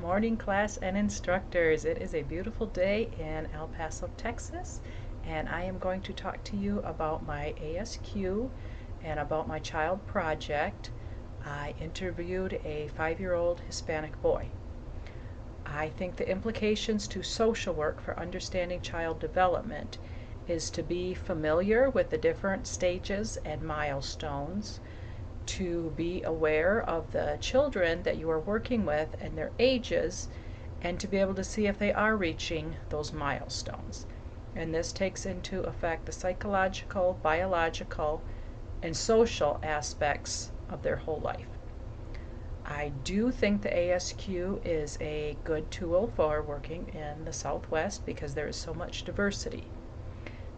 morning, class and instructors. It is a beautiful day in El Paso, Texas, and I am going to talk to you about my ASQ and about my child project. I interviewed a 5-year-old Hispanic boy. I think the implications to social work for understanding child development is to be familiar with the different stages and milestones, to be aware of the children that you are working with and their ages, and to be able to see if they are reaching those milestones. And this takes into effect the psychological, biological, and social aspects of their whole life. I do think the ASQ is a good tool for working in the Southwest because there is so much diversity.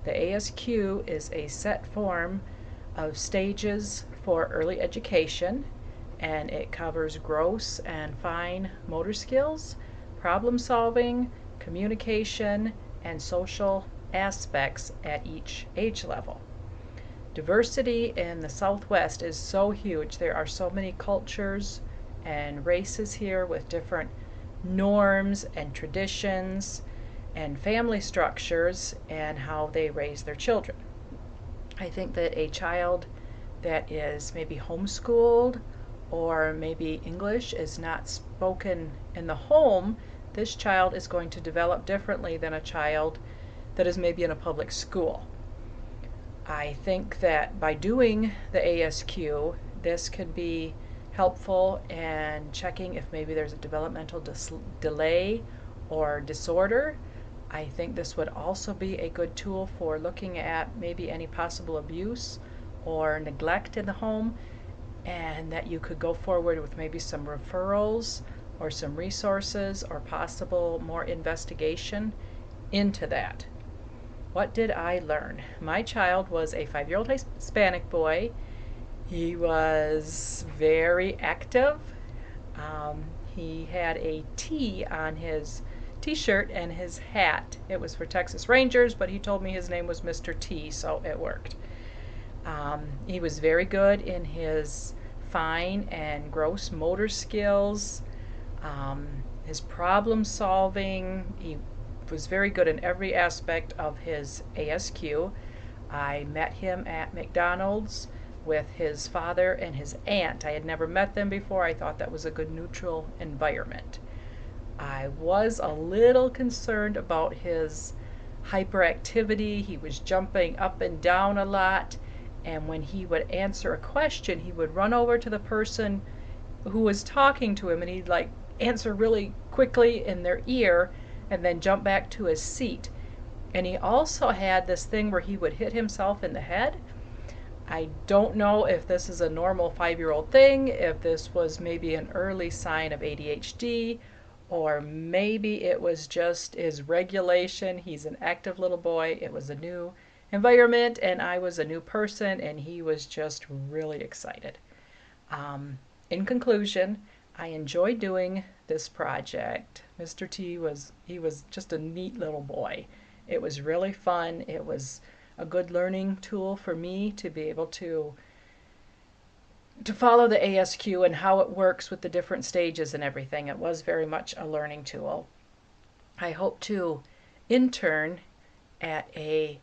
The ASQ is a set form of stages for early education, and it covers gross and fine motor skills, problem solving, communication, and social aspects at each age level. Diversity in the Southwest is so huge. There are so many cultures and races here with different norms and traditions and family structures and how they raise their children. I think that a child that is maybe homeschooled or maybe English is not spoken in the home, this child is going to develop differently than a child that is maybe in a public school. I think that by doing the ASQ, this could be helpful in checking if maybe there's a developmental delay or disorder. I think this would also be a good tool for looking at maybe any possible abuse or neglect in the home, and that you could go forward with maybe some referrals or some resources or possible more investigation into that. What did I learn? My child was a 5-year-old Hispanic boy. He was very active. He had a T on his t-shirt and his hat. It was for Texas Rangers, but he told me his name was Mr. T, so it worked. He was very good in his fine and gross motor skills, his problem solving. He was very good in every aspect of his ASQ. I met him at McDonald's with his father and his aunt. I had never met them before. I thought that was a good neutral environment. I was a little concerned about his hyperactivity. He was jumping up and down a lot, and when he would answer a question, he would run over to the person who was talking to him, and he'd like answer really quickly in their ear and then jump back to his seat. And he also had this thing where he would hit himself in the head. I don't know if this is a normal 5-year-old thing, if this was maybe an early sign of ADHD, or maybe it was just his regulation. He's an active little boy. It was a new environment, and I was a new person, and he was just really excited. In conclusion, I enjoyed doing this project. Mr. T was just a neat little boy. It was really fun. It was a good learning tool for me to be able to follow the ASQ and how it works with the different stages and everything. It was very much a learning tool. I hope to intern at a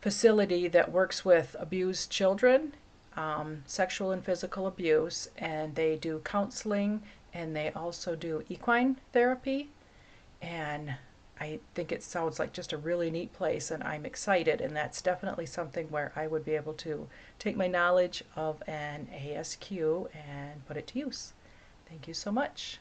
facility that works with abused children, sexual and physical abuse, and they do counseling and they also do equine therapy. And I think it sounds like just a really neat place, and I'm excited, and that's definitely something where I would be able to take my knowledge of an ASQ and put it to use. Thank you so much.